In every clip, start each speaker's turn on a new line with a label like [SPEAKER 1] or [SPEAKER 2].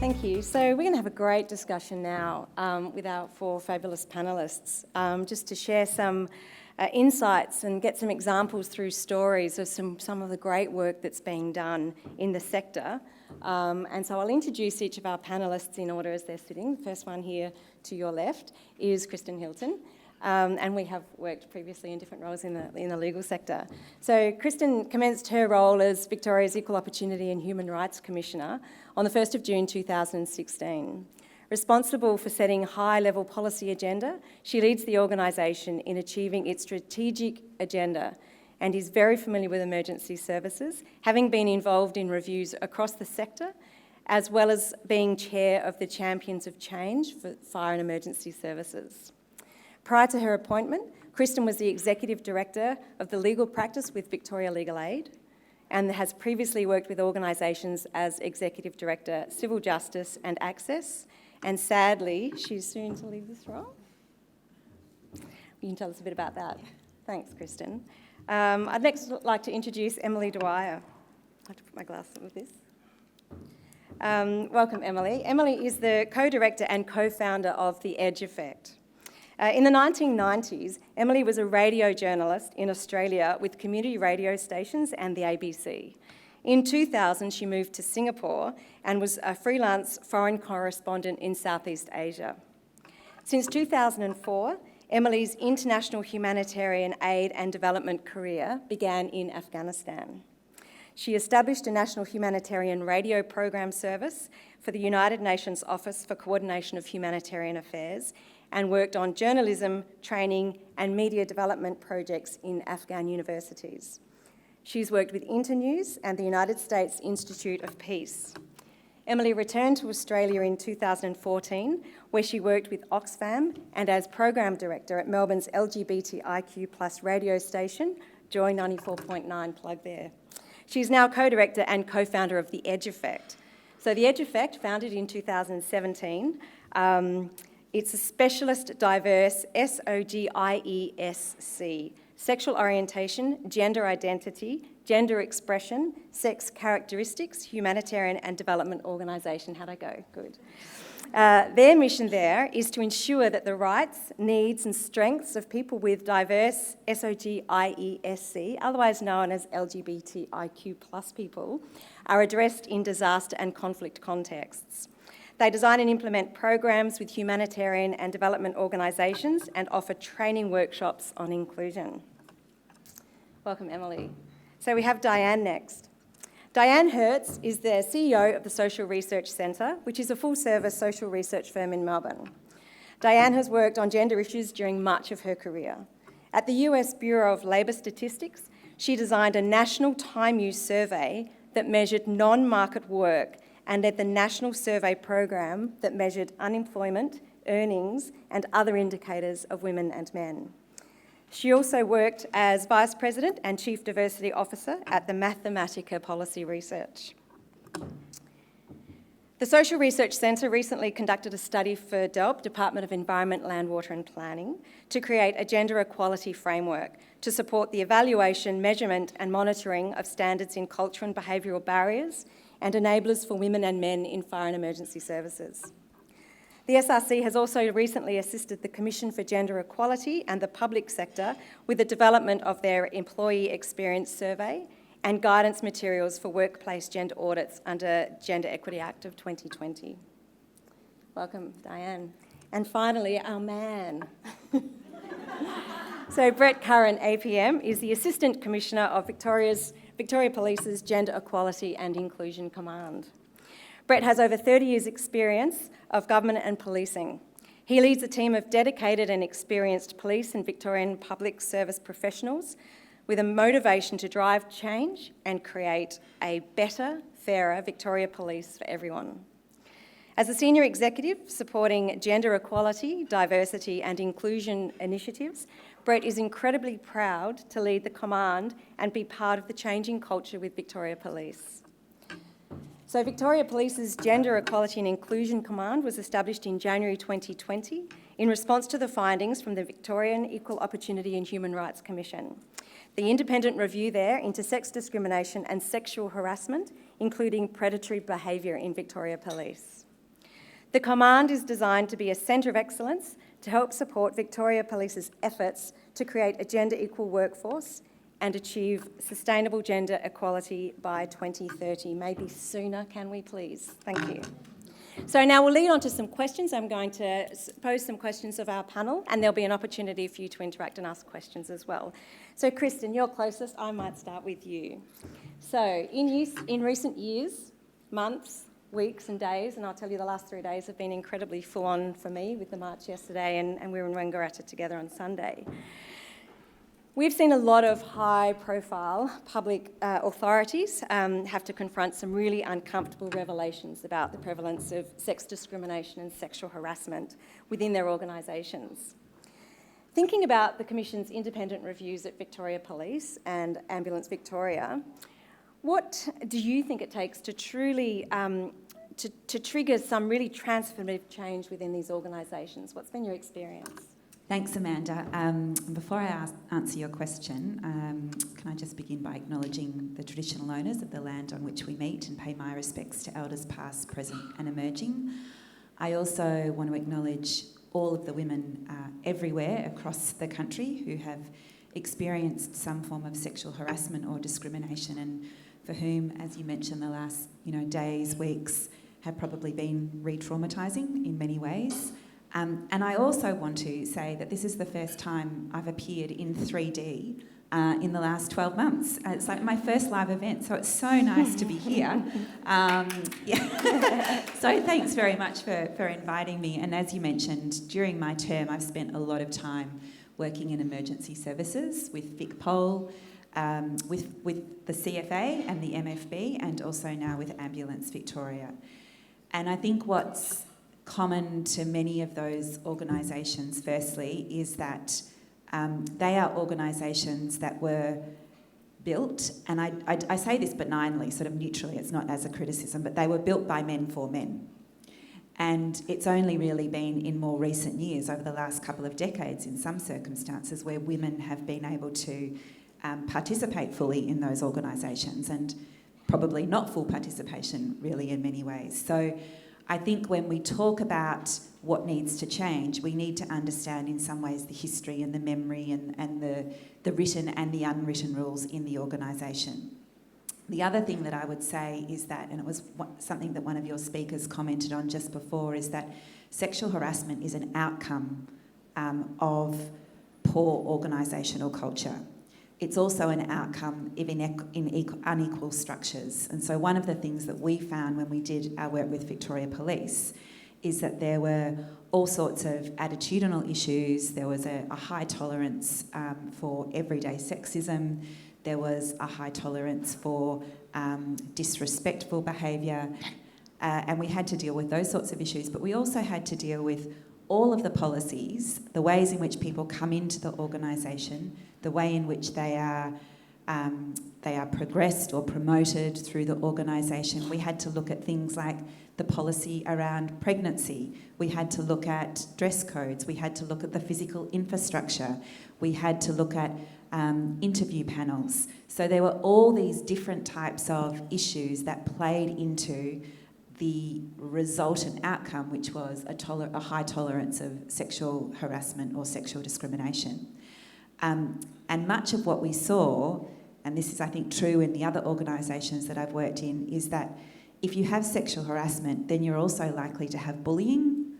[SPEAKER 1] Thank you. So we're going to have a great discussion now with our four fabulous panellists, just to share some insights and get some examples through stories of some of the great work that's being done in the sector. And so I'll introduce each of our panellists in order as they're sitting. The first one here to your left is Kristin Hilton. And we have worked previously in different roles in the legal sector. So Kristen commenced her role as Victoria's Equal Opportunity and Human Rights Commissioner on the 1st of June 2016. Responsible for setting high-level policy agenda, she leads the organisation in achieving its strategic agenda and is very familiar with emergency services, having been involved in reviews across the sector, as well as being chair of the Champions of Change for Fire and Emergency Services. Prior to her appointment, Kristen was the Executive Director of the legal practice with Victoria Legal Aid and has previously worked with organisations as Executive Director, Civil Justice and Access, and sadly, she's soon to leave this role. You can tell us a bit about that. Thanks, Kristen. I'd next like to introduce Emily Dwyer. I have to put my glasses on with this. Welcome, Emily. Emily is the co-director and co-founder of The Edge Effect. In the 1990s, Emily was a radio journalist in Australia with community radio stations and the ABC. In 2000, she moved to Singapore and was a freelance foreign correspondent in Southeast Asia. Since 2004, Emily's international humanitarian aid and development career began in Afghanistan. She established a national humanitarian radio program service for the United Nations Office for Coordination of Humanitarian Affairs and worked on journalism, training and media development projects in Afghan universities. She's worked with Internews and the United States Institute of Peace. Emily returned to Australia in 2014, where she worked with Oxfam and as Program Director at Melbourne's LGBTIQ+ radio station, Joy 94.9, plug there. She's now co-director and co-founder of The Edge Effect. So The Edge Effect, founded in 2017, it's a specialist, diverse, SOGIESC, sexual orientation, gender identity, gender expression, sex characteristics, humanitarian and development organisation. How'd I go? Good. Their mission there is to ensure that the rights, needs and strengths of people with diverse SOGIESC, otherwise known as LGBTIQ+ people, are addressed in disaster and conflict contexts. They design and implement programs with humanitarian and development organisations and offer training workshops on inclusion. Welcome, Emily. So we have Diane next. Diane Hertz is the CEO of the Social Research Centre, which is a full-service social research firm in Melbourne. Diane has worked on gender issues during much of her career. At the US Bureau of Labour Statistics, she designed a national time use survey that measured non-market work and led the national survey program that measured unemployment, earnings, and other indicators of women and men. She also worked as Vice President and Chief Diversity Officer at the Mathematica Policy Research. The Social Research Centre recently conducted a study for DELP, Department of Environment, Land, Water and Planning, to create a gender equality framework to support the evaluation, measurement and monitoring of standards in culture and behavioural barriers and enablers for women and men in fire and emergency services. The SRC has also recently assisted the Commission for Gender Equality and the public sector with the development of their Employee Experience Survey and guidance materials for workplace gender audits under Gender Equity Act of 2020. Welcome, Diane. And finally, our man. So Brett Curran, APM, is the Assistant Commissioner of Victoria Police's Gender Equality and Inclusion Command. Brett has over 30 years' experience of government and policing. He leads a team of dedicated and experienced police and Victorian public service professionals with a motivation to drive change and create a better, fairer Victoria Police for everyone. As a senior executive supporting gender equality, diversity and inclusion initiatives, Brett is incredibly proud to lead the command and be part of the changing culture with Victoria Police. So Victoria Police's Gender Equality and Inclusion Command was established in January 2020 in response to the findings from the Victorian Equal Opportunity and Human Rights Commission. The independent review there into sex discrimination and sexual harassment, including predatory behaviour in Victoria Police. The command is designed to be a centre of excellence to help support Victoria Police's efforts to create a gender equal workforce and achieve sustainable gender equality by 2030. Maybe sooner, can we please? Thank you. So now we'll lead on to some questions. I'm going to pose some questions of our panel, and there'll be an opportunity for you to interact and ask questions as well. So Kristen, you're closest. I might start with you. So in recent years, months, weeks and days, and I'll tell you the last 3 days have been incredibly full on for me with the march yesterday, and we were in Wangaratta together on Sunday. We've seen a lot of high-profile public authorities have to confront some really uncomfortable revelations about the prevalence of sex discrimination and sexual harassment within their organisations. Thinking about the Commission's independent reviews at Victoria Police and Ambulance Victoria, what do you think it takes to truly to trigger some really transformative change within these organisations? What's been your experience?
[SPEAKER 2] Thanks, Amanda. Before I answer your question, can I just begin by acknowledging the traditional owners of the land on which we meet and pay my respects to elders past, present and emerging. I also want to acknowledge all of the women everywhere across the country who have experienced some form of sexual harassment or discrimination, and for whom, as you mentioned, the last days, weeks have probably been re-traumatising in many ways. And I also want to say that this is the first time I've appeared in 3D in the last 12 months. It's like my first live event, so it's so nice to be here. So thanks very much for inviting me. And as you mentioned, during my term, I've spent a lot of time working in emergency services with VicPol, with the CFA and the MFB, and also now with Ambulance Victoria. And I think what's common to many of those organisations, firstly, is that they are organisations that were built, and I say this benignly, sort of neutrally, it's not as a criticism, but they were built by men for men. And it's only really been in more recent years, over the last couple of decades in some circumstances, where women have been able to participate fully in those organisations, and probably not full participation really in many ways. So I think when we talk about what needs to change, we need to understand in some ways the history and the memory and the written and the unwritten rules in the organisation. The other thing that I would say is that, and it was something that one of your speakers commented on just before, is that sexual harassment is an outcome of poor organisational culture. It's also an outcome of unequal structures. And so one of the things that we found when we did our work with Victoria Police is that there were all sorts of attitudinal issues. There was a high tolerance for everyday sexism. There was a high tolerance for disrespectful behaviour. And we had to deal with those sorts of issues. But we also had to deal with all of the policies, the ways in which people come into the organisation, the way in which they are progressed or promoted through the organisation. We had to look at things like the policy around pregnancy. We had to look at dress codes. We had to look at the physical infrastructure. We had to look at interview panels. So there were all these different types of issues that played into the resultant outcome, which was a high tolerance of sexual harassment or sexual discrimination. And much of what we saw, and this is I think true in the other organisations that I've worked in, is that if you have sexual harassment, then you're also likely to have bullying,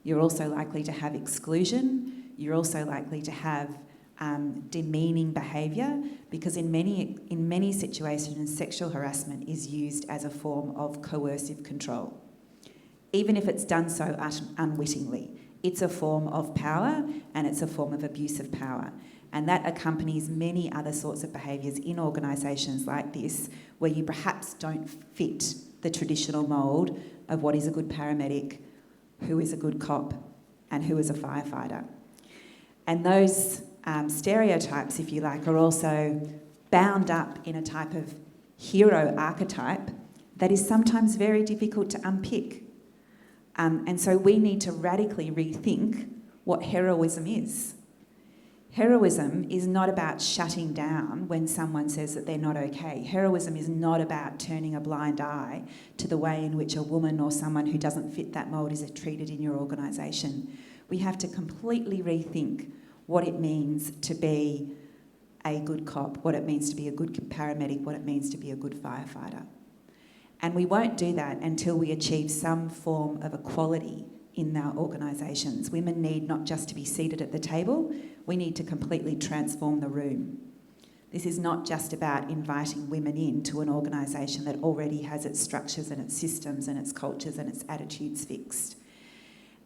[SPEAKER 2] you're also likely to have exclusion, you're also likely to have demeaning behaviour, because in many situations sexual harassment is used as a form of coercive control. Even if it's done so unwittingly, it's a form of power and it's a form of abuse of power. And that accompanies many other sorts of behaviours in organisations like this, where you perhaps don't fit the traditional mould of what is a good paramedic, who is a good cop, and who is a firefighter. And those stereotypes, if you like, are also bound up in a type of hero archetype that is sometimes very difficult to unpick. And so we need to radically rethink what heroism is. Heroism is not about shutting down when someone says that they're not okay. Heroism is not about turning a blind eye to the way in which a woman or someone who doesn't fit that mould is treated in your organisation. We have to completely rethink what it means to be a good cop, what it means to be a good paramedic, what it means to be a good firefighter. And we won't do that until we achieve some form of equality in our organisations. Women need not just to be seated at the table, we need to completely transform the room. This is not just about inviting women into an organisation that already has its structures and its systems and its cultures and its attitudes fixed.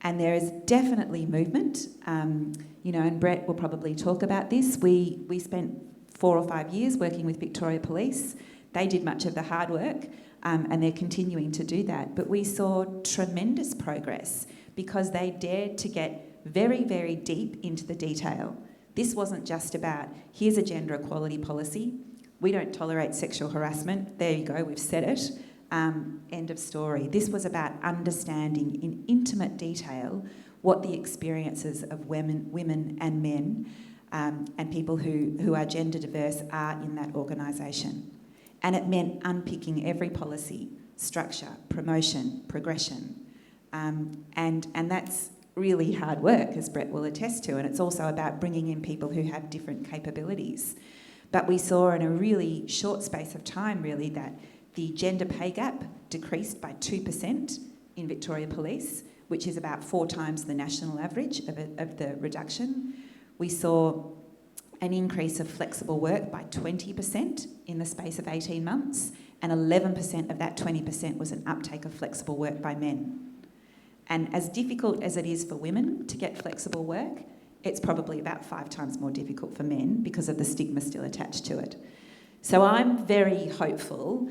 [SPEAKER 2] And there is definitely movement, and Brett will probably talk about this. We spent 4 or 5 years working with Victoria Police. They did much of the hard work, and they're continuing to do that. But we saw tremendous progress because they dared to get very, very deep into the detail. This wasn't just about, here's a gender equality policy, we don't tolerate sexual harassment, there you go, we've said it, end of story. This was about understanding in intimate detail what the experiences of women and men and people who are gender diverse are in that organisation. And it meant unpicking every policy, structure, promotion, progression. And that's really hard work, as Brett will attest to, and it's also about bringing in people who have different capabilities. But we saw in a really short space of time, really, that the gender pay gap decreased by 2% in Victoria Police, which is about 4 times the national average of the reduction. We saw an increase of flexible work by 20% in the space of 18 months, and 11% of that 20% was an uptake of flexible work by men. And as difficult as it is for women to get flexible work, it's probably about 5 times more difficult for men because of the stigma still attached to it. So I'm very hopeful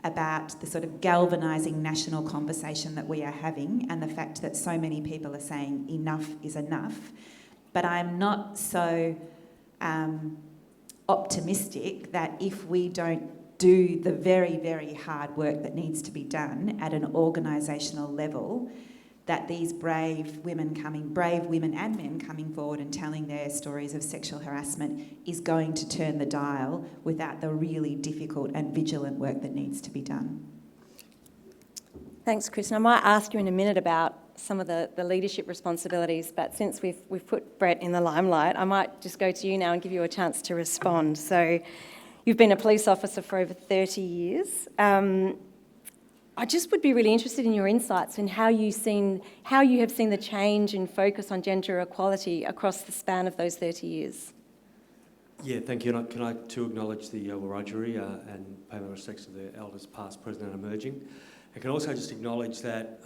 [SPEAKER 2] about the sort of galvanising national conversation that we are having and the fact that so many people are saying enough is enough. But I'm not so optimistic that if we don't do the very, very hard work that needs to be done at an organisational level, that these brave women and men coming forward and telling their stories of sexual harassment is going to turn the dial without the really difficult and vigilant work that needs to be done.
[SPEAKER 1] Thanks, Kristen. I might ask you in a minute about some of the leadership responsibilities, but since we've put Brett in the limelight, I might just go to you now and give you a chance to respond. So you've been a police officer for over 30 years. I just would be really interested in your insights in how you have seen the change and focus on gender equality across the span of those 30 years.
[SPEAKER 3] Yeah, thank you. Can I too acknowledge the Wiradjuri and pay my respects to the elders past, present and emerging. I can also just acknowledge that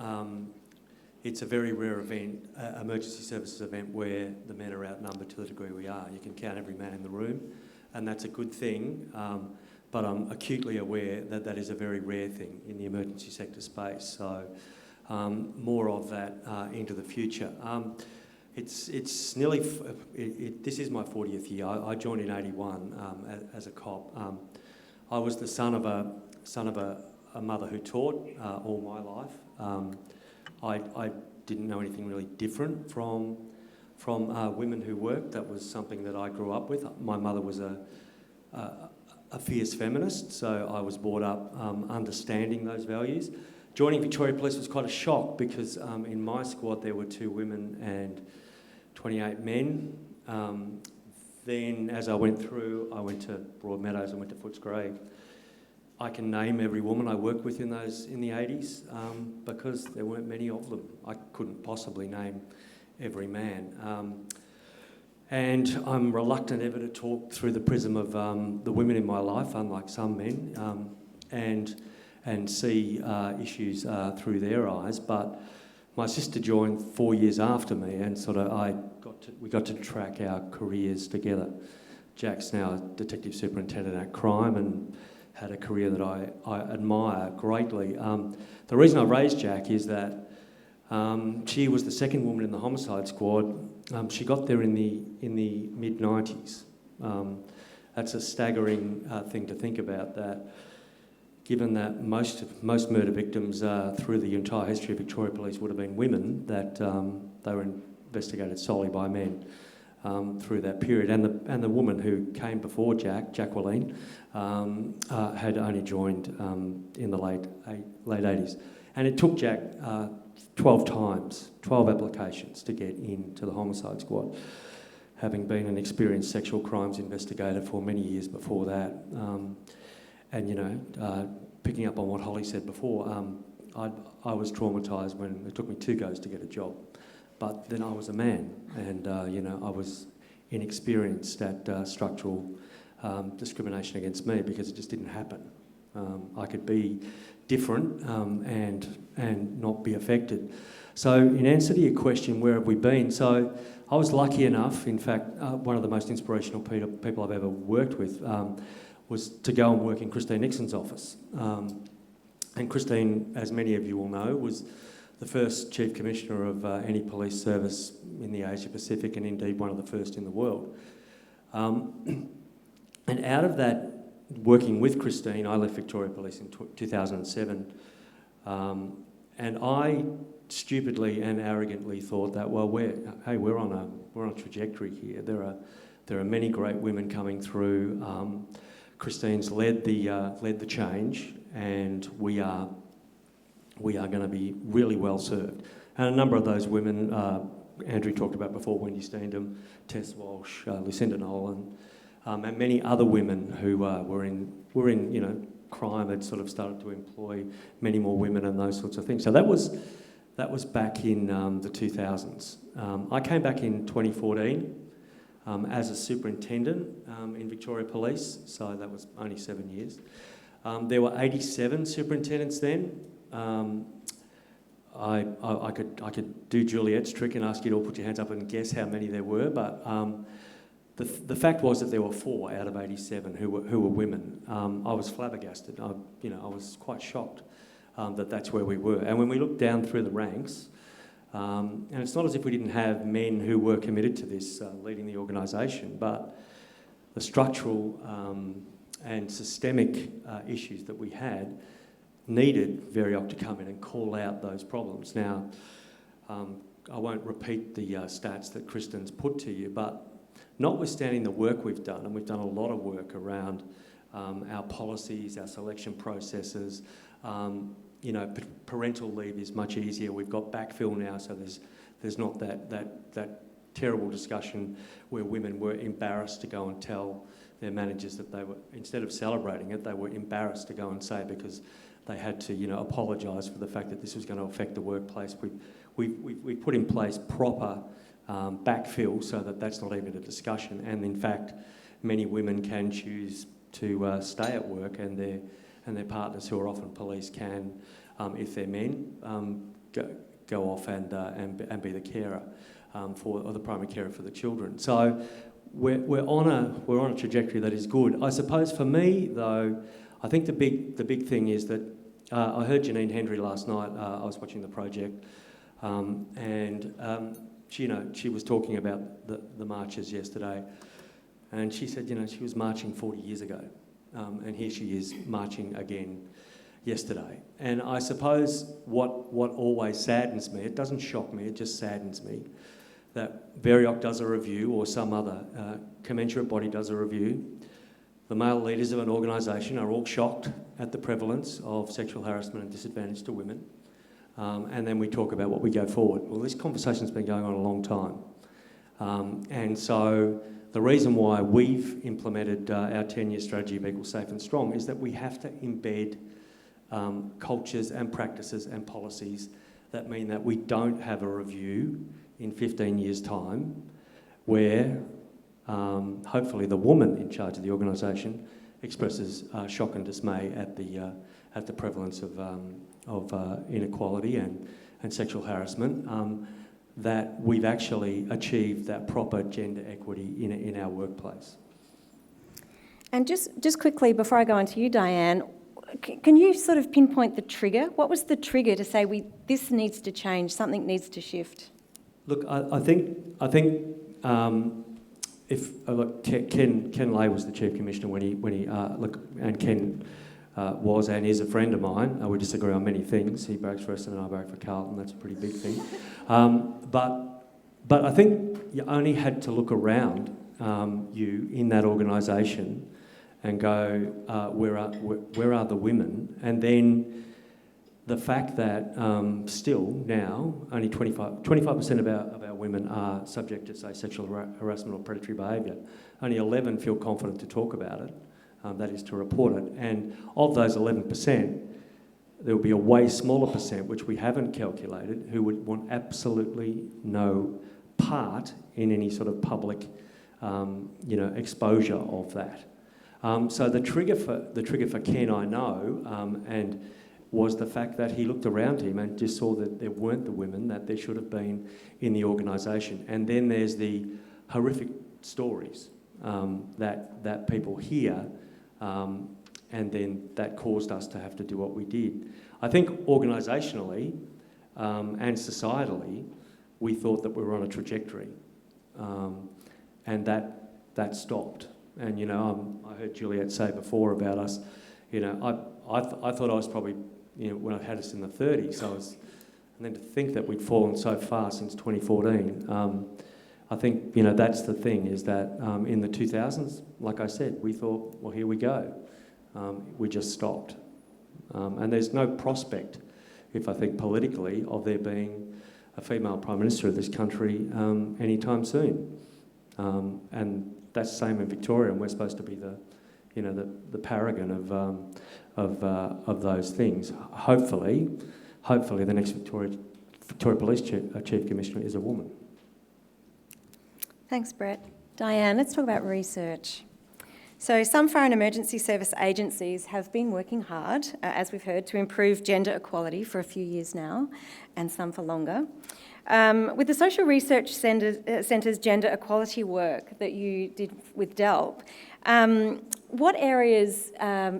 [SPEAKER 3] it's a very rare event, emergency services event, where the men are outnumbered to the degree we are. You can count every man in the room, and that's a good thing. But I'm acutely aware that that is a very rare thing in the emergency sector space. So more of that into the future. It's nearly. This is my 40th year. I joined in '81 as a cop. I was the son of a mother who taught all my life. I didn't know anything really different from women who worked. That was something that I grew up with. My mother was a fierce feminist, so I was brought up understanding those values. Joining Victoria Police was quite a shock because in my squad there were 2 women and 28 men. Then as I went through, I went to Broadmeadows and went to Footscray. I can name every woman I worked with in the 80s because there weren't many of them. I couldn't possibly name every man. And I'm reluctant ever to talk through the prism of the women in my life, unlike some men, and see issues through their eyes. But my sister joined 4 years after me, and we got to track our careers together. Jack's now a detective superintendent at crime and had a career that I admire greatly. The reason I raised Jack is that she was the second woman in the homicide squad. She got there in the mid-90s. That's a staggering thing to think about, that given that most murder victims through the entire history of Victoria Police would have been women, that they were investigated solely by men. through that period. And the woman who came before Jacqueline, had only joined in the late 80s. And it took Jack 12 applications to get into the homicide squad, having been an experienced sexual crimes investigator for many years before that. Picking up on what Holly said before, I was traumatised when it took me 2 goes to get a job. But then I was a man, and I was inexperienced at structural discrimination against me because it just didn't happen. I could be different and not be affected. So in answer to your question, where have we been? So I was lucky enough, in fact, one of the most inspirational people I've ever worked with was to go and work in Christine Nixon's office. And Christine, as many of you will know, was the first Chief Commissioner of any police service in the Asia Pacific, and indeed one of the first in the world. And out of that, working with Christine, I left Victoria Police in 2007, and I stupidly and arrogantly thought that, well, we're on a trajectory here. There are many great women coming through. Christine's led the change, and we are going to be really well served. And a number of those women, Andrew talked about before, Wendy Steendam, Tess Walsh, Lucinda Nolan, and many other women who were in crime, had sort of started to employ many more women and those sorts of things. So that was back in the 2000s. I came back in 2014 as a superintendent in Victoria Police, so that was only 7 years. There were 87 superintendents then. I could do Juliet's trick and ask you to all put your hands up and guess how many there were, but the fact was that there were 4 out of 87 who were women. I was flabbergasted. I was quite shocked that that's where we were. And when we looked down through the ranks, and it's not as if we didn't have men who were committed to this leading the organisation, but the structural and systemic issues that we had needed VEOHRC to come in and call out those problems. Now, I won't repeat the stats that Kristen's put to you, but notwithstanding the work we've done, and we've done a lot of work around our policies, our selection processes, parental leave is much easier. We've got backfill now, so there's not that terrible discussion where women were embarrassed to go and tell their managers that they were, instead of celebrating it, they were embarrassed to go and say because they had to, apologise for the fact that this was going to affect the workplace. We put in place proper backfill so that that's not even a discussion. And in fact, many women can choose to stay at work, and their partners, who are often police, can, if they're men, go off and be the carer or the primary carer for the children. So we're on a trajectory that is good. I suppose for me though, I think the big thing is that I heard Janine Hendry last night. I was watching the project, and she was talking about the marches yesterday, and she said she was marching 40 years ago, and here she is marching again yesterday. And I suppose what always saddens me, it doesn't shock me, it just saddens me, that VEOHRC does a review, or some other commensurate body does a review. The male leaders of an organisation are all shocked at the prevalence of sexual harassment and disadvantage to women. And then we talk about what we go forward. Well, this conversation's been going on a long time. And so the reason why we've implemented our 10-year strategy of Equal, Safe and Strong is that we have to embed cultures and practices and policies that mean that we don't have a review in 15 years' time where hopefully the woman in charge of the organisation expresses shock and dismay at the prevalence of inequality and sexual harassment, that we've actually achieved that proper gender equity in our workplace.
[SPEAKER 1] And just quickly, before I go on to you, Diane, can you sort of pinpoint the trigger? What was the trigger to say this needs to change, something needs to shift?
[SPEAKER 3] Look, I think Ken Lay was the Chief Commissioner when he and Ken was and is a friend of mine. We disagree on many things. He barracks for Essendon and I barrack for Carlton. That's a pretty big thing. But But I think you only had to look around you in that organisation and go, where are the women? And then the fact that still now only 25% of our women are subject to, say, sexual harassment or predatory behaviour. Only 11 feel confident to talk about it, that is to report it. And of those 11%, there will be a way smaller percent, which we haven't calculated, who would want absolutely no part in any sort of public, exposure of that. So the trigger for Ken, I know, and was the fact that he looked around him and just saw that there weren't the women that there should have been in the organisation. And then there's the horrific stories that people hear, and then that caused us to have to do what we did. I think organisationally and societally, we thought that we were on a trajectory, and that stopped. And I heard Juliet say before about us. I thought I was probably when I had us in the 30s. And then to think that we'd fallen so far since 2014. I think that's the thing, is that in the 2000s, like I said, we thought, well, here we go. We just stopped, and there's no prospect, if I think politically, of there being a female Prime Minister of this country anytime soon. And that's the same in Victoria, and we're supposed to be the paragon of those things. Hopefully, the next Victoria Police Chief Commissioner is a woman.
[SPEAKER 1] Thanks, Brett. Diane, let's talk about research. So some foreign emergency service agencies have been working hard, as we've heard, to improve gender equality for a few years now, and some for longer. With the Social Research Centre's gender equality work that you did with DELP, what areas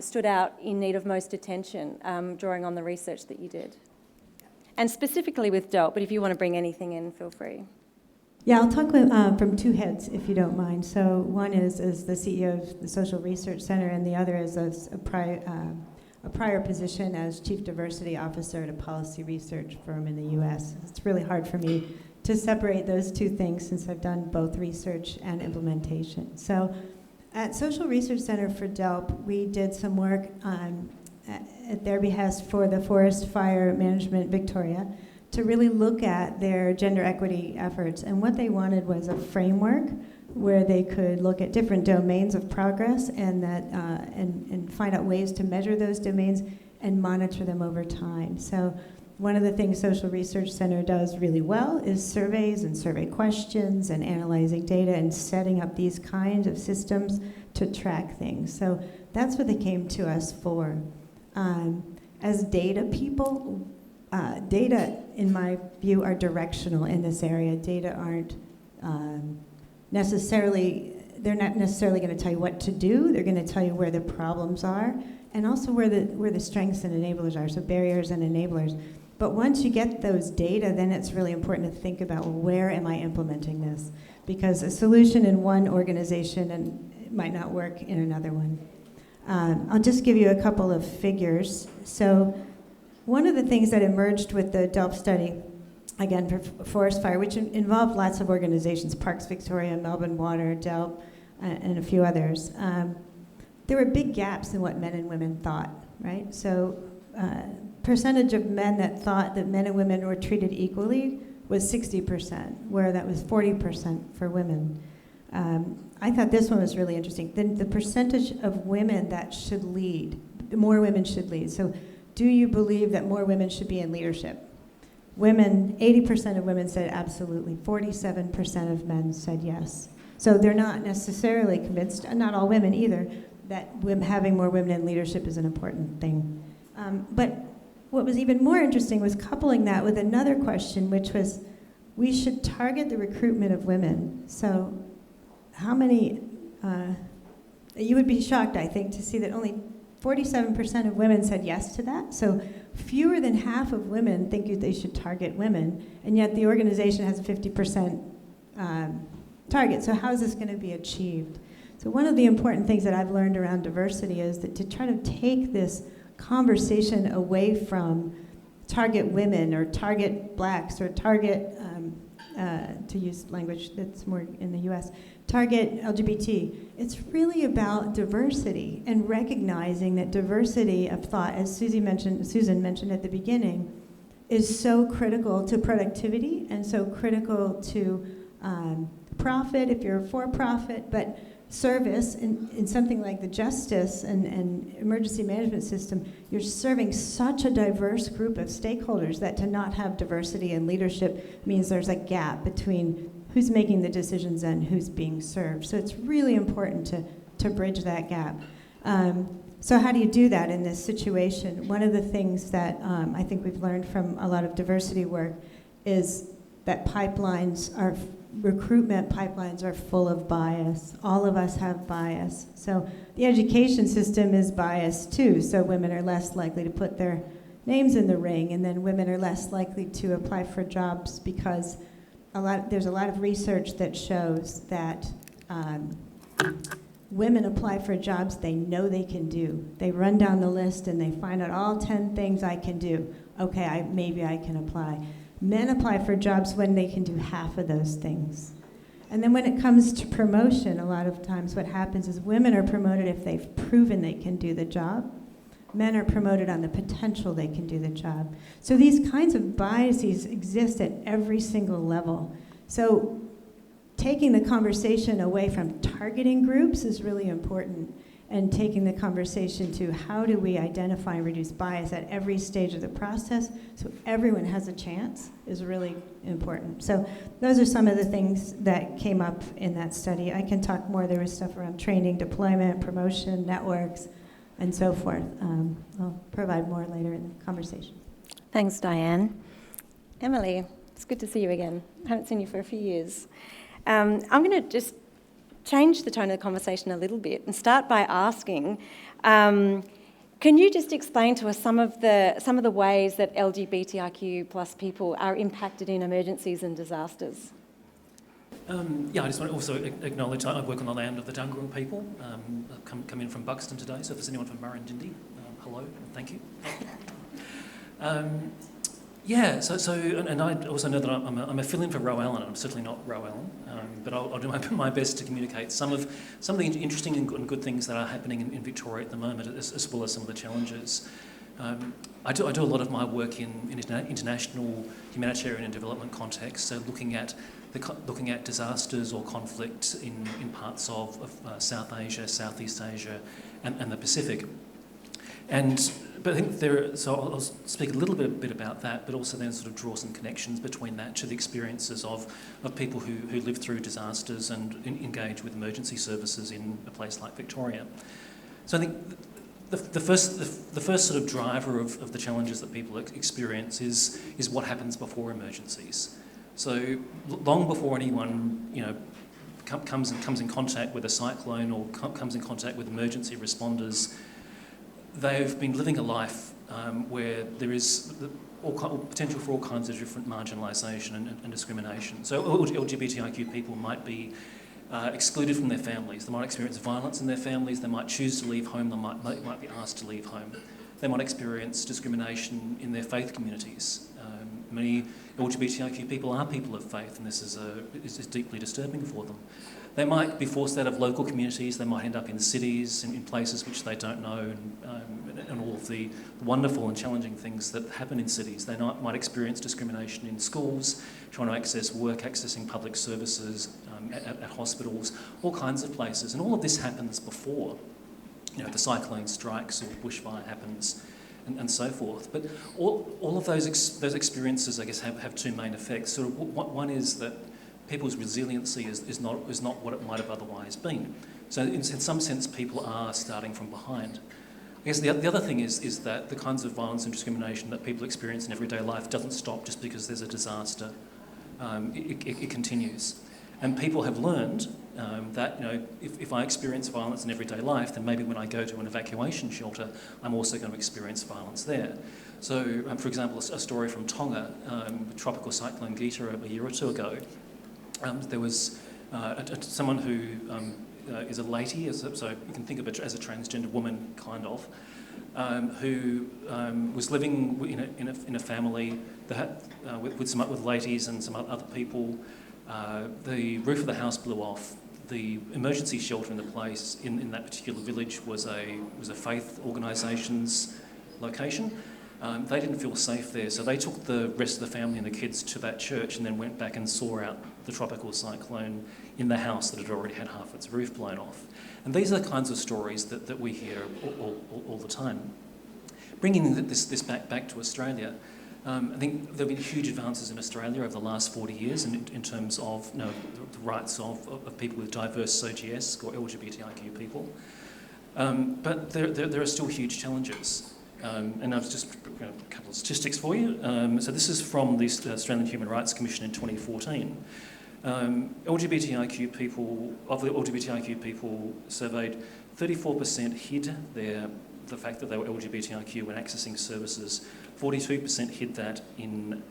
[SPEAKER 1] stood out in need of most attention, drawing on the research that you did? And specifically with DELP, but if you want to bring anything in, feel free.
[SPEAKER 4] Yeah, I'll talk from two heads, if you don't mind. So one is the CEO of the Social Research Center, and the other is a prior position as Chief Diversity Officer at a policy research firm in the U.S. It's really hard for me to separate those two things since I've done both research and implementation. So at Social Research Center for DELP, we did some work at their behest for the Forest Fire Management Victoria to really look at their gender equity efforts. And what they wanted was a framework where they could look at different domains of progress and find out ways to measure those domains and monitor them over time. So one of the things Social Research Center does really well is surveys and survey questions and analyzing data and setting up these kinds of systems to track things. So that's what they came to us for. As data people, data, in my view, are directional in this area. Data aren't they're not necessarily going to tell you what to do. They're going to tell you where the problems are and also where the strengths and enablers are, so barriers and enablers. But once you get those data, then it's really important to think about, well, where am I implementing this? Because a solution in one organization and might not work in another one. I'll just give you a couple of figures. So one of the things that emerged with the DELP study, again, for forest fire, which involved lots of organizations, Parks Victoria, Melbourne Water, DELP, and a few others, there were big gaps in what men and women thought, right? So percentage of men that thought that men and women were treated equally was 60%, where that was 40% for women. I thought this one was really interesting. Then the percentage of women that should lead, more women should lead. So do you believe that more women should be in leadership? Women, 80% of women said absolutely. 47% of men said yes. So they're not necessarily convinced, and not all women either, that having more women in leadership is an important thing. But what was even more interesting was coupling that with another question, which was, we should target the recruitment of women. So how many, you would be shocked, I think, to see that only 47% of women said yes to that. So fewer than half of women think they should target women, and yet the organization has a 50% target. So how is this going to be achieved? So one of the important things that I've learned around diversity is that to try to take this conversation away from target women or target blacks or target to use language that's more in the US, target LGBT. It's really about diversity and recognizing that diversity of thought, as Susan mentioned at the beginning, is so critical to productivity and so critical to profit if you're a for-profit, but service in something like the justice and emergency management system, you're serving such a diverse group of stakeholders that to not have diversity in leadership means there's a gap between who's making the decisions and who's being served. So it's really important to bridge that gap. So how do you do that in this situation? One of the things that I think we've learned from a lot of diversity work is that recruitment pipelines are full of bias. All of us have bias. So the education system is biased too. So women are less likely to put their names in the ring, and then women are less likely to apply for jobs because there's a lot of research that shows that women apply for jobs they know they can do. They run down the list and they find out all 10 things I can do. Okay, maybe I can apply. Men apply for jobs when they can do half of those things. And then when it comes to promotion, a lot of times what happens is women are promoted if they've proven they can do the job. Men are promoted on the potential they can do the job. So these kinds of biases exist at every single level. So taking the conversation away from targeting groups is really important, and taking the conversation to how do we identify and reduce bias at every stage of the process so everyone has a chance is really important. So those are some of the things that came up in that study. I can talk more. There was stuff around training, deployment, promotion, networks, and so forth. I'll provide more later in the conversation.
[SPEAKER 1] Thanks, Diane. Emily, it's good to see you again. I haven't seen you for a few years. I'm going to just change the tone of the conversation a little bit and start by asking, can you just explain to us some of the ways that LGBTIQ plus people are impacted in emergencies and disasters?
[SPEAKER 5] I just want to also acknowledge I work on the land of the Dungurung people. I've come in from Buxton today, so if there's anyone from Murrindindi, hello and thank you. And I also know that I'm a fill-in for Ro Allen, and I'm certainly not Ro Allen, but I'll do my best to communicate some of the interesting and good things that are happening in Victoria at the moment, as well as some of the challenges. I do a lot of my work in international humanitarian and development contexts, so looking at disasters or conflict in parts of South Asia, Southeast Asia, and the Pacific. But I think so I'll speak a little bit about that, but also then sort of draw some connections between that to the experiences of people who live through disasters and engage with emergency services in a place like Victoria. So I think the first sort of driver of the challenges that people experience is what happens before emergencies. So long before anyone comes in contact with a cyclone or comes in contact with emergency responders, they've been living a life where there is potential for all kinds of different marginalisation and discrimination. So LGBTIQ people might be excluded from their families. They might experience violence in their families. They might choose to leave home. They might be asked to leave home. They might experience discrimination in their faith communities. Many LGBTIQ people are people of faith, and this is deeply disturbing for them. They might be forced out of local communities. They might end up in cities, in places which they don't know, and all of the wonderful and challenging things that happen in cities. They might experience discrimination in schools, trying to access work, accessing public services, at hospitals, all kinds of places. And all of this happens before the cyclone strikes or bushfire happens, and so forth. But all of those experiences, I guess, have two main effects. Sort of one is that people's resiliency is not what it might have otherwise been. So in some sense, people are starting from behind. I guess the other thing is that the kinds of violence and discrimination that people experience in everyday life doesn't stop just because there's a disaster. It continues. And people have learned that if I experience violence in everyday life, then maybe when I go to an evacuation shelter, I'm also going to experience violence there. So, for example, a story from Tonga, Tropical Cyclone Gita a year or two ago. There was someone who is a lady, so you can think of it as a transgender woman, kind of. who was living in a family that with ladies and some other people. The roof of the house blew off. The emergency shelter in the place in that particular village was a faith organisation's location. They didn't feel safe there, so they took the rest of the family and the kids to that church and then went back and saw out the tropical cyclone in the house that had already had half its roof blown off. And these are the kinds of stories that we hear all the time. Bringing this back to Australia, I think there have been huge advances in Australia over the last 40 years in terms of the rights of people with diverse SOGS or LGBTIQ people. But there are still huge challenges. And I've just a couple of statistics for you. So this is from the Australian Human Rights Commission in 2014. LGBTIQ people, of the LGBTIQ people surveyed, 34% hid the fact that they were LGBTIQ when accessing services, 42% hid that in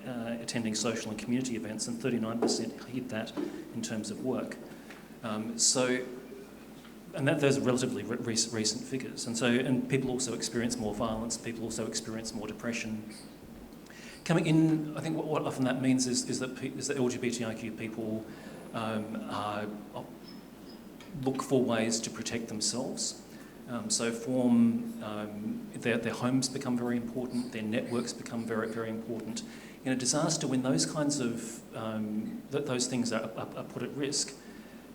[SPEAKER 5] attending social and community events, and 39% hid that in terms of work. And those are relatively recent figures. And people also experience more violence, people also experience more depression. Coming in, I think what often that means is that LGBTIQ people look for ways to protect themselves. Their homes become very important, their networks become very, very important. In a disaster, when those kinds of those things are put at risk,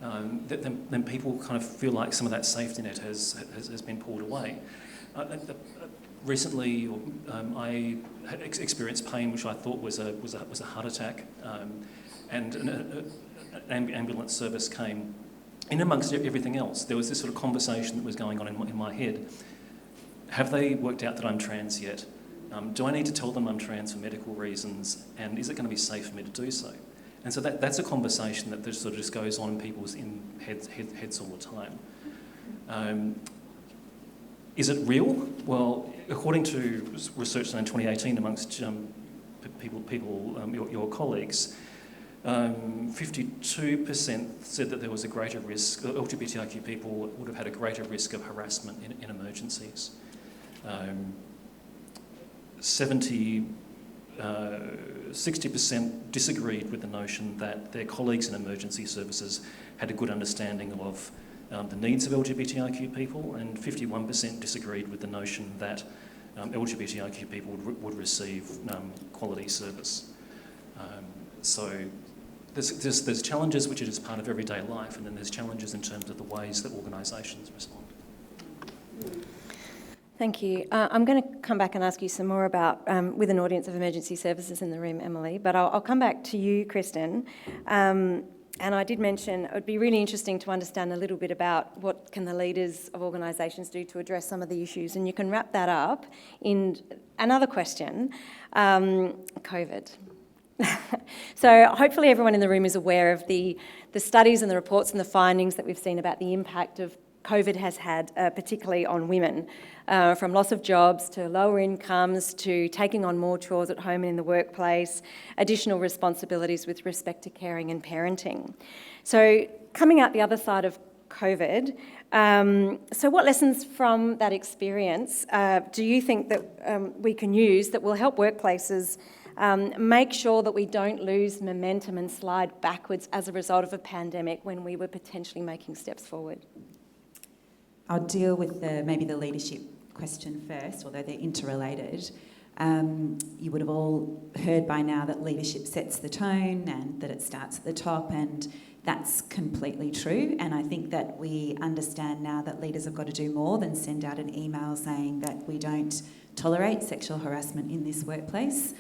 [SPEAKER 5] then people kind of feel like some of that safety net has been pulled away. Recently, I had experienced pain which I thought was a heart attack, and an ambulance service came. In amongst everything else, there was this sort of conversation that was going on in my head. Have they worked out that I'm trans yet? Do I need to tell them I'm trans for medical reasons? And is it going to be safe for me to do so? And so that's a conversation that sort of just goes on in people's heads all the time. Is it real? Well, according to research done in 2018 amongst your colleagues, 52% said that there was a greater risk, LGBTIQ people would have had a greater risk of harassment in emergencies. 60% disagreed with the notion that their colleagues in emergency services had a good understanding of the needs of LGBTIQ people, and 51% disagreed with the notion that LGBTIQ people would receive quality service. So there's challenges which are just part of everyday life, and then there's challenges in terms of the ways that organisations respond.
[SPEAKER 1] Thank you. I'm going to come back and ask you some more about, with an audience of emergency services in the room, Emily, but I'll come back to you, Kristen. And I did mention it would be really interesting to understand a little bit about what can the leaders of organisations do to address some of the issues, and you can wrap that up in another question, COVID. So hopefully everyone in the room is aware of the studies and the reports and the findings that we've seen about the impact of COVID has had, particularly on women, from loss of jobs to lower incomes to taking on more chores at home and in the workplace, additional responsibilities with respect to caring and parenting. So coming out the other side of COVID, so what lessons from that experience do you think that we can use that will help workplaces make sure that we don't lose momentum and slide backwards as a result of a pandemic when we were potentially making steps forward?
[SPEAKER 2] I'll deal with maybe the leadership question first, although they're interrelated. You would have all heard by now that leadership sets the tone and that it starts at the top, and that's completely true. And I think that we understand now that leaders have got to do more than send out an email saying that we don't tolerate sexual harassment in this workplace.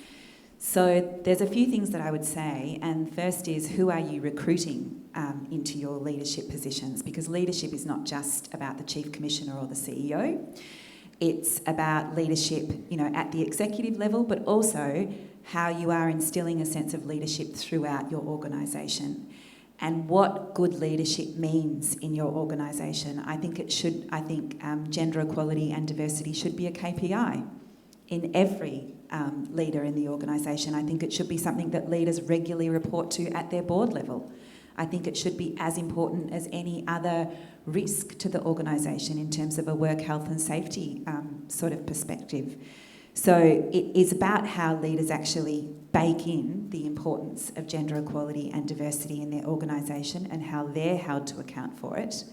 [SPEAKER 2] So there's a few things that I would say, and first is, who are you recruiting into your leadership positions? Because leadership is not just about the Chief Commissioner or the CEO. It's about leadership, at the executive level, but also how you are instilling a sense of leadership throughout your organisation, and what good leadership means in your organisation. I think gender equality and diversity should be a KPI in every leader in the organisation. I think it should be something that leaders regularly report to at their board level. I think it should be as important as any other risk to the organisation in terms of a work health and safety sort of perspective. So it is about how leaders actually bake in the importance of gender equality and diversity in their organisation and how they're held to account for it.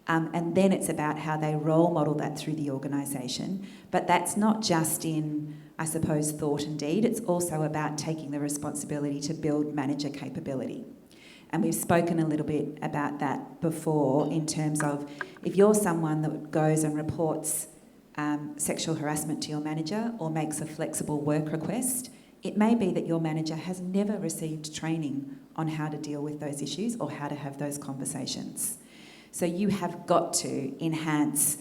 [SPEAKER 2] And then it's about how they role model that through the organisation. But that's not just in, I suppose, thought and deed. It's also about taking the responsibility to build manager capability. And we've spoken a little bit about that before in terms of if you're someone that goes and reports sexual harassment to your manager or makes a flexible work request, it may be that your manager has never received training on how to deal with those issues or how to have those conversations. So you have got to enhance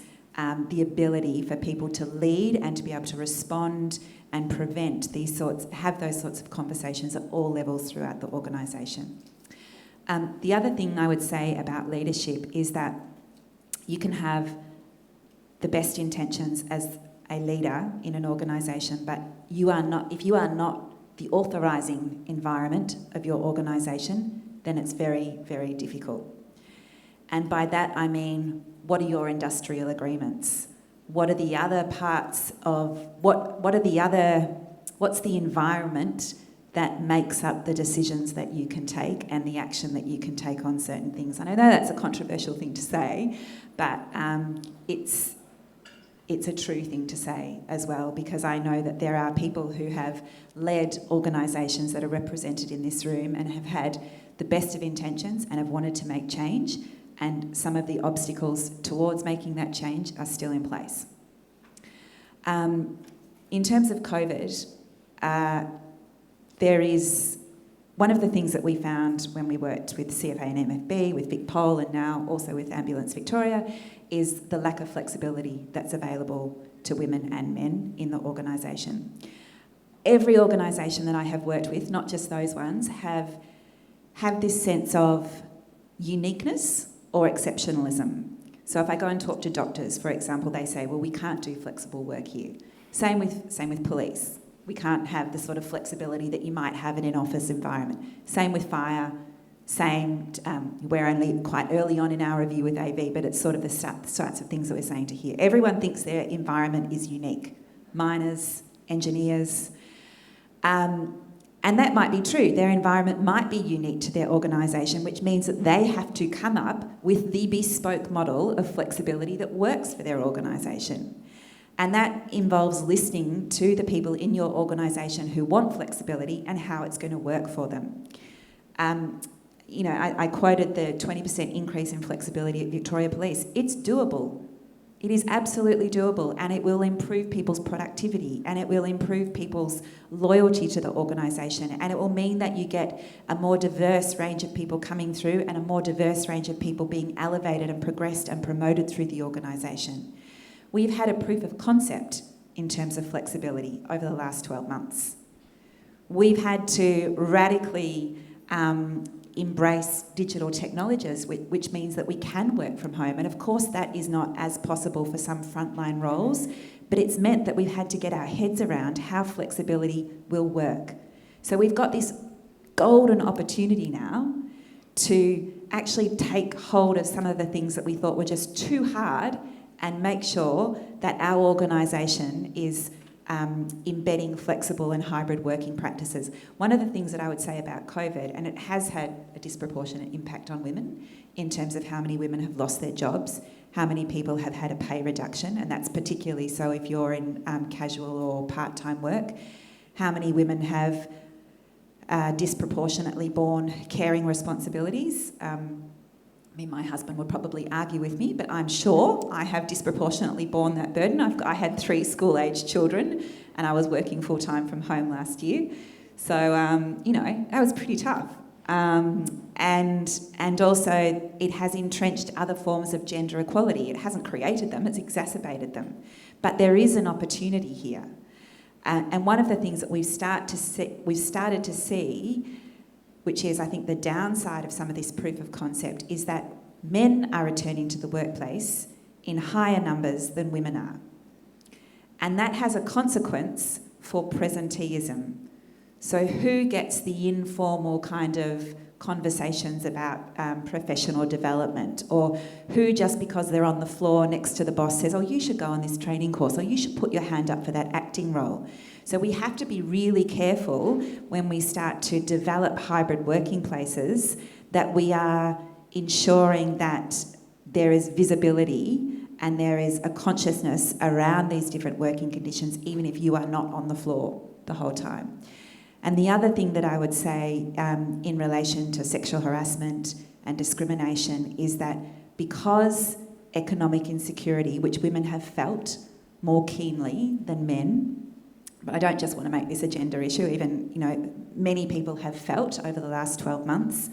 [SPEAKER 2] the ability for people to lead and to be able to respond and prevent have those sorts of conversations at all levels throughout the organisation. The other thing I would say about leadership is that you can have the best intentions as a leader in an organisation, but if you are not the authorising environment of your organisation, then it's very, very difficult. And by that I mean, what are your industrial agreements? What are the other parts of, what's the environment that makes up the decisions that you can take and the action that you can take on certain things? And I know that's a controversial thing to say, but it's a true thing to say as well, because I know that there are people who have led organisations that are represented in this room and have had the best of intentions and have wanted to make change, and some of the obstacles towards making that change are still in place. In terms of COVID, there is one of the things that we found when we worked with CFA and MFB, with VicPol, and now also with Ambulance Victoria, is the lack of flexibility that's available to women and men in the organisation. Every organisation that I have worked with, not just those ones, have this sense of uniqueness or exceptionalism. So if I go and talk to doctors, for example, they say, well, we can't do flexible work here. Same with police. We can't have the sort of flexibility that you might have in an office environment. Same with fire. We're only quite early on in our review with AV, but it's sort of the sorts of things that we're saying to here. Everyone thinks their environment is unique. Miners, engineers. And that might be true. Their environment might be unique to their organisation, which means that they have to come up with the bespoke model of flexibility that works for their organisation. And that involves listening to the people in your organisation who want flexibility and how it's going to work for them. I quoted the 20% increase in flexibility at Victoria Police. It's doable. It is absolutely doable, and it will improve people's productivity, and it will improve people's loyalty to the organisation, and it will mean that you get a more diverse range of people coming through and a more diverse range of people being elevated and progressed and promoted through the organisation. We've had a proof of concept in terms of flexibility over the last 12 months. We've had to radically embrace digital technologies, which means that we can work from home. And of course that is not as possible for some frontline roles, but it's meant that we've had to get our heads around how flexibility will work. So we've got this golden opportunity now to actually take hold of some of the things that we thought were just too hard and make sure that our organisation is embedding flexible and hybrid working practices. One of the things that I would say about COVID, and it has had a disproportionate impact on women in terms of how many women have lost their jobs, how many people have had a pay reduction, and that's particularly so if you're in casual or part-time work, how many women have disproportionately borne caring responsibilities. My husband would probably argue with me, but I'm sure I have disproportionately borne that burden. I had 3 school-aged children and I was working full-time from home last year. So, that was pretty tough. And also it has entrenched other forms of gender equality. It hasn't created them, it's exacerbated them. But there is an opportunity here. And one of the things that we've started to see, which is, I think, the downside of some of this proof of concept, is that men are returning to the workplace in higher numbers than women are. And that has a consequence for presenteeism. So who gets the informal kind of conversations about professional development, or who just because they're on the floor next to the boss says, oh, you should go on this training course, or you should put your hand up for that acting role. So we have to be really careful when we start to develop hybrid working places that we are ensuring that there is visibility and there is a consciousness around these different working conditions, even if you are not on the floor the whole time. And the other thing that I would say in relation to sexual harassment and discrimination is that because economic insecurity, which women have felt more keenly than men, but I don't just want to make this a gender issue, even, many people have felt over the last 12 months,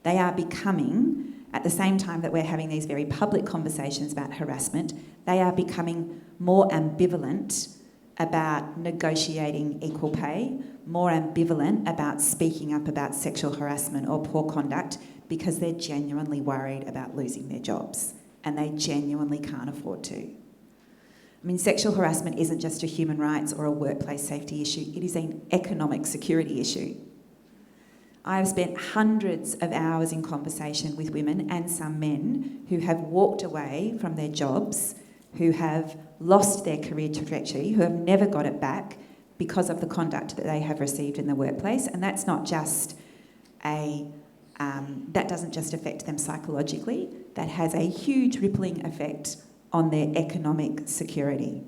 [SPEAKER 2] they are becoming, at the same time that we're having these very public conversations about harassment, they are becoming more ambivalent about negotiating equal pay, more ambivalent about speaking up about sexual harassment or poor conduct because they're genuinely worried about losing their jobs and they genuinely can't afford to. I mean, sexual harassment isn't just a human rights or a workplace safety issue, it is an economic security issue. I have spent hundreds of hours in conversation with women and some men who have walked away from their jobs, who have lost their career trajectory, who have never got it back because of the conduct that they have received in the workplace. And that's not just that doesn't just affect them psychologically, that has a huge rippling effect on their economic security.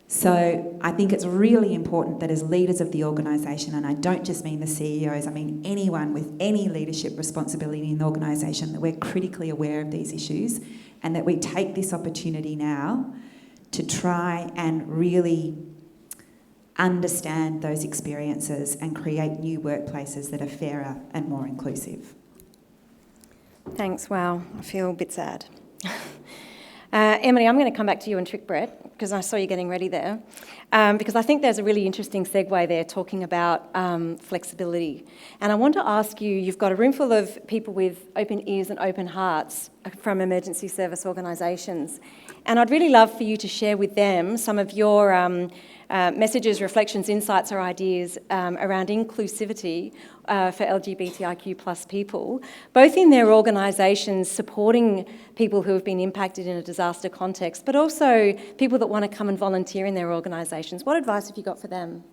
[SPEAKER 2] So I think it's really important that as leaders of the organisation, and I don't just mean the CEOs, I mean anyone with any leadership responsibility in the organisation, that we're critically aware of these issues and that we take this opportunity now to try and really understand those experiences and create new workplaces that are fairer and more inclusive.
[SPEAKER 1] Thanks. Wow, I feel a bit sad. Emily, I'm going to come back to you and trick Brett because I saw you getting ready there, because I think there's a really interesting segue there talking about flexibility. And I want to ask you, you've got a room full of people with open ears and open hearts from emergency service organisations, and I'd really love for you to share with them some of your messages, reflections, insights or ideas around inclusivity for LGBTIQ plus people, both in their organisations supporting people who have been impacted in a disaster context, but also people that want to come and volunteer in their organisations. What advice have you got for them?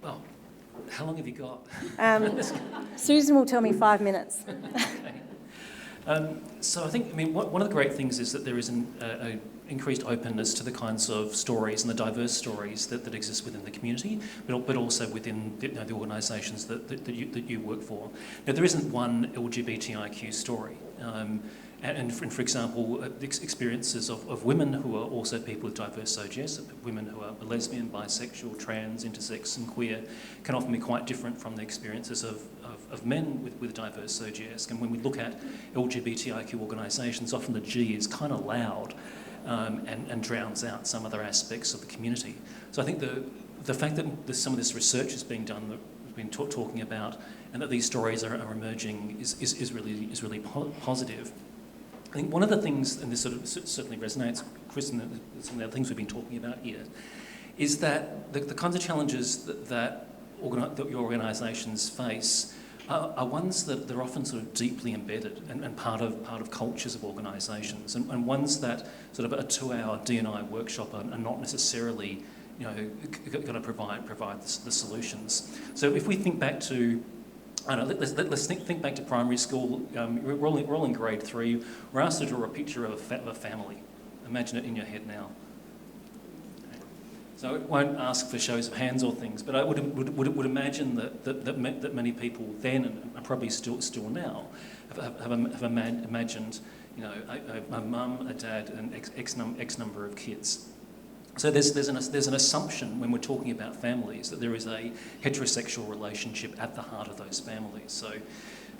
[SPEAKER 5] Well, how long have you got?
[SPEAKER 1] Susan will tell me 5 minutes.
[SPEAKER 5] Okay. So I think, one of the great things is that there is an increased openness to the kinds of stories and the diverse stories that exist within the community, but also within the organisations that you work for. Now, there isn't one LGBTIQ story. And for example, experiences of women who are also people with diverse SOGS, women who are lesbian, bisexual, trans, intersex and queer, can often be quite different from the experiences of men with diverse SOGS. And when we look at LGBTIQ organisations, often the G is kind of loud and drowns out some other aspects of the community. So I think the fact that some of this research is being done, that we've been talking about, and that these stories are emerging is really positive. I think one of the things, and this sort of certainly resonates, Kristen, some of the other things we've been talking about here, is that the kinds of challenges that your organisations face are ones that they're often sort of deeply embedded and part of cultures of organisations, and ones that sort of a 2-hour D&I workshop are not necessarily going to provide the solutions. So if we think back to, I don't know, let's think back to primary school. We're all in grade 3. We're asked to draw a picture of a family. Imagine it in your head now. So I won't ask for shows of hands or things, but I would imagine that many people then, and probably still now, have imagined, a mum, a dad, and X number of kids. So there's an assumption when we're talking about families that there is a heterosexual relationship at the heart of those families. So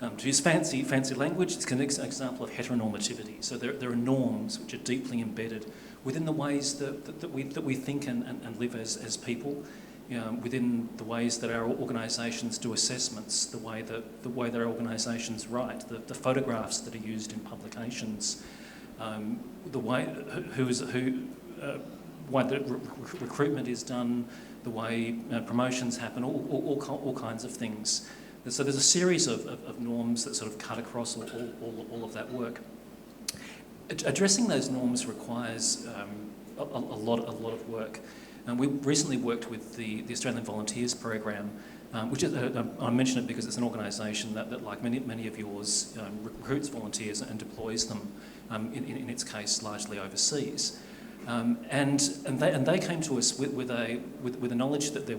[SPEAKER 5] to use fancy language, it's an example of heteronormativity. So there are norms which are deeply embedded within the ways that we think and live as people, within the ways that our organisations do assessments, the way that our organisations write, the photographs that are used in publications, the way why the recruitment is done, the way promotions happen, all kinds of things. So there's a series of norms that sort of cut across all of that work. Addressing those norms requires a lot of work. And we recently worked with the Australian Volunteers Program, which is, I mention it because it's an organisation that like many of yours, recruits volunteers and deploys them, in its case, largely overseas. And they came to us with a knowledge that there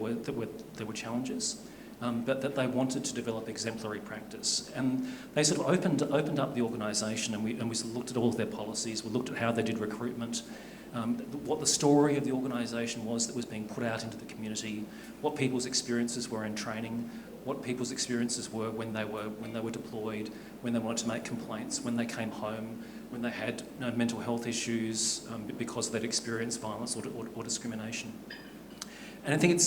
[SPEAKER 5] were challenges, but that they wanted to develop exemplary practice. And they sort of opened up the organisation, and we sort of looked at all of their policies. We looked at how they did recruitment, what the story of the organisation was that was being put out into the community, what people's experiences were in training, what people's experiences were when they were deployed, when they wanted to make complaints, when they came home, when they had mental health issues because they'd experienced violence or discrimination. And I think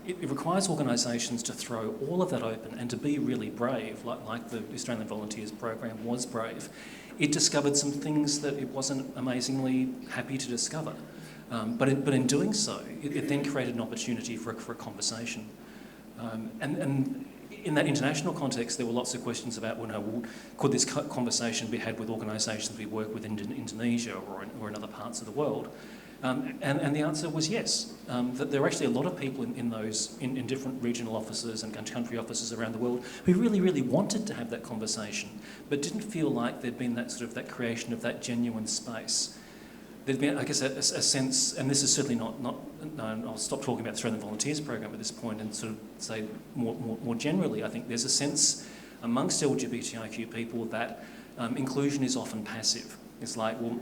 [SPEAKER 5] it requires organisations to throw all of that open and to be really brave, like the Australian Volunteers Program was brave. It discovered some things that it wasn't amazingly happy to discover. But in doing so, it then created an opportunity for a conversation. And in that international context, there were lots of questions about, could this conversation be had with organisations we work with in Indonesia or in other parts of the world? And the answer was yes. That there are actually a lot of people in different regional offices and country offices around the world who really, really wanted to have that conversation, but didn't feel like there'd been that creation of that genuine space. There'd been, I guess, a sense, and this is certainly not. I'll stop talking about the Australian Volunteers Program at this point and sort of say more generally. I think there's a sense amongst LGBTIQ people that inclusion is often passive. It's like, well,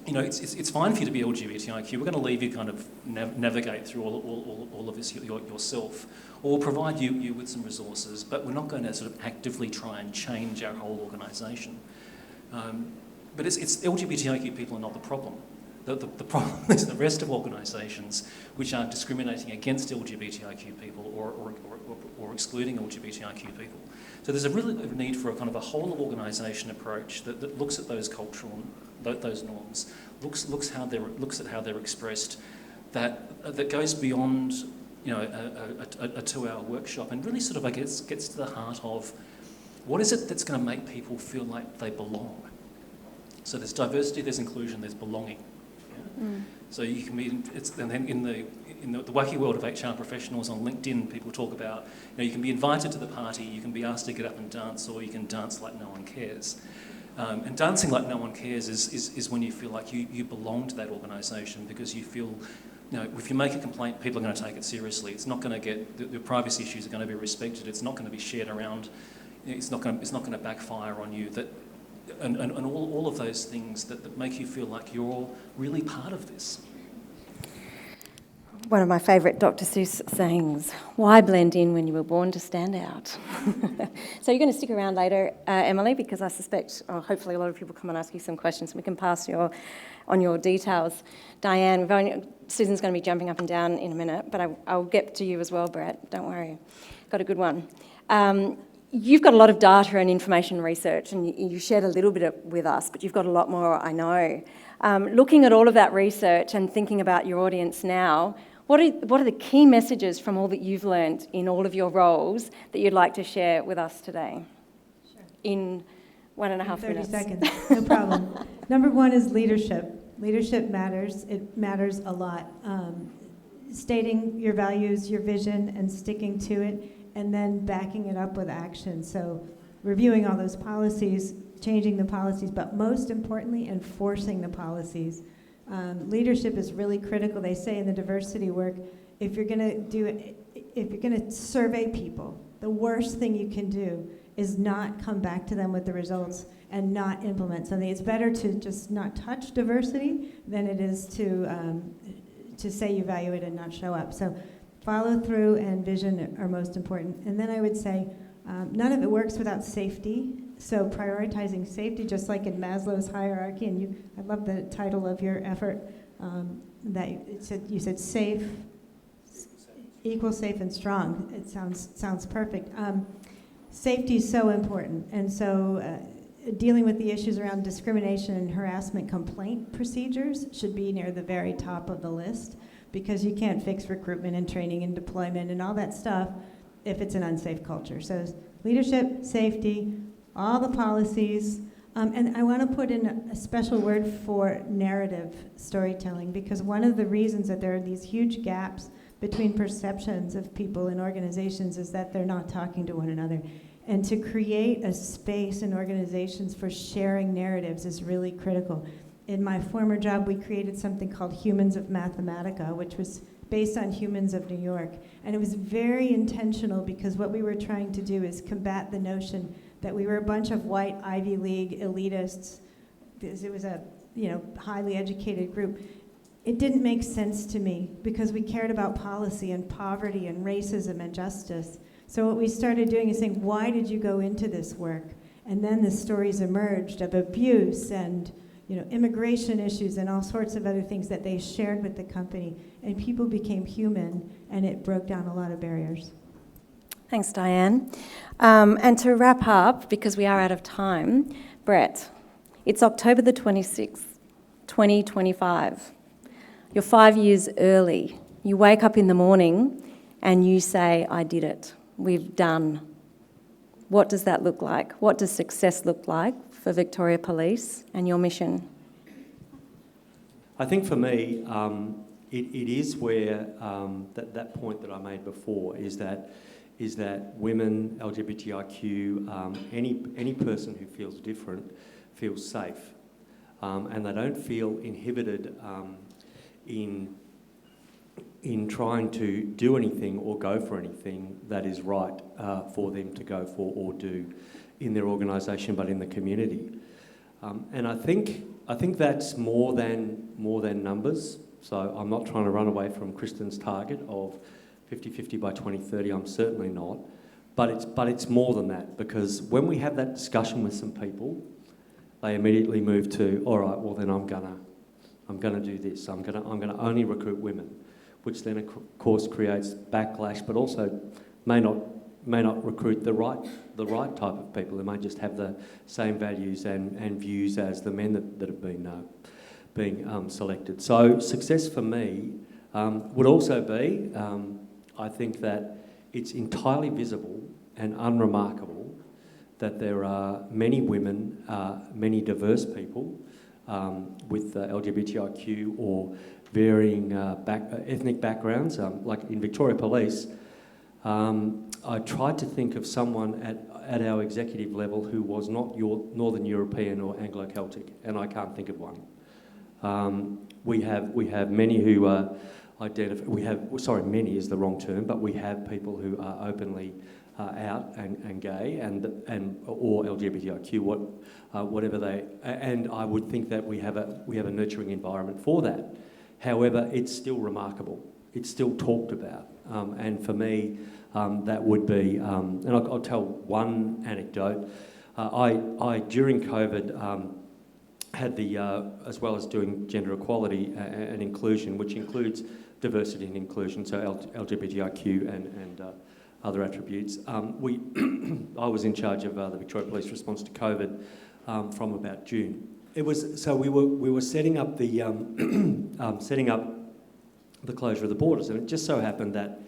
[SPEAKER 5] it's fine for you to be LGBTIQ. We're going to leave you kind of navigate through all of this yourself, or provide you with some resources, but we're not going to sort of actively try and change our whole organisation. But it's LGBTIQ people are not the problem. The problem is the rest of organisations which are discriminating against LGBTIQ people or excluding LGBTIQ people. So there's a real need for a kind of a whole of organisation approach that looks at those cultural those norms, looks at how they're expressed, that goes beyond a 2-hour workshop and really sort of gets to the heart of what is it that's going to make people feel like they belong. So there's diversity, there's inclusion, there's belonging. Yeah? Mm. So you can be, and then in the wacky world of HR professionals on LinkedIn, people talk about, you can be invited to the party, you can be asked to get up and dance, or you can dance like no one cares. And dancing like no one cares is when you feel like you belong to that organisation, because you feel, if you make a complaint, people are going to take it seriously. It's not going to get, the privacy issues are going to be respected. It's not going to be shared around. It's not going to backfire on you. And all of those things that make you feel like you're really part of this.
[SPEAKER 1] One of my favourite Dr. Seuss sayings, why blend in when you were born to stand out? So you're going to stick around later, Emily, because I suspect, hopefully a lot of people come and ask you some questions and we can pass on your details. Diane, Susan's going to be jumping up and down in a minute, but I'll get to you as well, Brett, don't worry. Got a good one. You've got a lot of data and information research, and you shared a little bit with us, but you've got a lot more, I know. Looking at all of that research and thinking about your audience now, what are the key messages from all that you've learned in all of your roles that you'd like to share with us today? Sure. In 1.5 minutes.
[SPEAKER 4] 30 seconds, no problem. Number one is leadership. Leadership matters. It matters a lot. Stating your values, your vision, and sticking to it, and then backing it up with action. So reviewing all those policies, changing the policies, but most importantly, enforcing the policies. Leadership is really critical. They say in the diversity work, if you're going to survey people, the worst thing you can do is not come back to them with the results and not implement something. It's better to just not touch diversity than it is to say you value it and not show up. So follow through and vision are most important. And then I would say none of it works without safety. So prioritizing safety, just like in Maslow's hierarchy, and I love the title of your effort, that you said safe, equal, safe, and strong. It sounds perfect. Safety is so important, and so dealing with the issues around discrimination and harassment complaint procedures should be near the very top of the list, because you can't fix recruitment and training and deployment and all that stuff if it's an unsafe culture. So leadership, safety, all the policies. And I want to put in a special word for narrative storytelling, because one of the reasons that there are these huge gaps between perceptions of people in organizations is that they're not talking to one another. And to create a space in organizations for sharing narratives is really critical. In my former job, we created something called Humans of Mathematica, which was based on Humans of New York. And it was very intentional, because what we were trying to do is combat the notion that we were a bunch of white Ivy League elitists. It was a highly educated group. It didn't make sense to me, because we cared about policy and poverty and racism and justice. So what we started doing is saying, why did you go into this work? And then the stories emerged of abuse and immigration issues and all sorts of other things that they shared with the company. And people became human, and it broke down a lot of barriers.
[SPEAKER 1] Thanks, Diane. And to wrap up, because we are out of time, Brett, it's October the 26th, 2025. You're 5 years early. You wake up in the morning and you say, I did it. We've done. What does that look like? What does success look like for Victoria Police and your mission?
[SPEAKER 3] I think for me, it is where that point that I made before is that women, LGBTIQ, any person who feels different feels safe, and they don't feel inhibited in trying to do anything or go for anything that is right for them to go for or do in their organisation, but in the community. And I think that's more than numbers. So I'm not trying to run away from Kristin's target of 50-50 by 2030. I'm certainly not. But it's more than that, because when we have that discussion with some people, they immediately move to, all right, well then I'm gonna do this. I'm gonna only recruit women, which then of course creates backlash, but also may not recruit the right type of people. They may just have the same values and views as the men that have been selected. So success for me would also be, I think that it's entirely visible and unremarkable that there are many women, many diverse people with LGBTIQ or varying ethnic backgrounds. Like in Victoria Police, I tried to think of someone at our executive level who was not Northern European or Anglo-Celtic, and I can't think of one. We have many who identify. Many is the wrong term, but we have people who are openly out and gay or LGBTIQ, whatever they. And I would think that we have a nurturing environment for that. However, it's still remarkable. It's still talked about, and for me, that would be. And I'll tell one anecdote. I during COVID. Had the, as well as doing gender equality and inclusion, which includes diversity and inclusion, so LGBTIQ and other attributes. I was in charge of the Victoria Police response to COVID from about June. It was so we were setting up the closure of the borders, and it just so happened that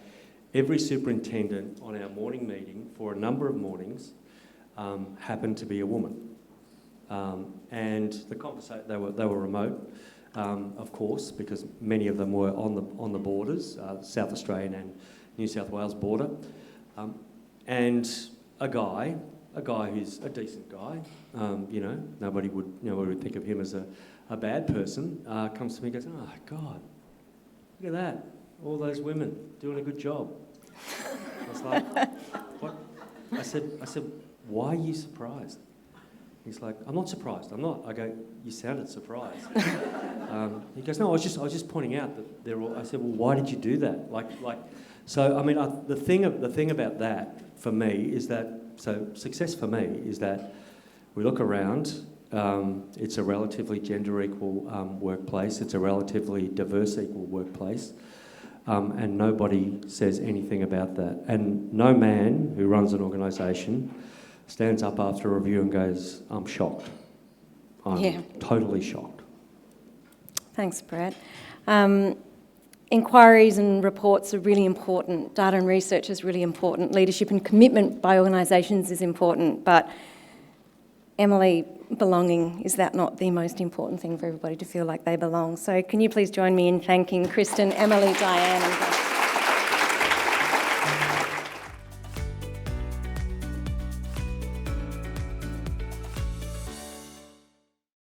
[SPEAKER 3] every superintendent on our morning meeting for a number of mornings happened to be a woman. And the conversation, they were remote, of course, because many of them were on the borders, South Australian and New South Wales border, and a guy who's a decent guy, nobody would think of him as a bad person, comes to me and goes, "Oh God, look at that, all those women doing a good job." I was like, "What?" I said, "Why are you surprised?" He's like, "I'm not surprised. I'm not." I go, "You sounded surprised." He goes, "No, I was just pointing out that they're all." I said, "Well, why did you do that?" So I mean, the thing about that for me is that success for me is that we look around. It's a relatively gender equal workplace. It's a relatively diverse equal workplace, and nobody says anything about that. And no man who runs an organisation stands up after a review and goes, "I'm shocked. I'm totally shocked."
[SPEAKER 1] Thanks, Brett. inquiries and reports are really important. Data and research is really important. Leadership and commitment by organisations is important. But Emily, belonging, is that not the most important thing for everybody to feel like they belong? So can you please join me in thanking Kristen, Emily, Diane and Kristen.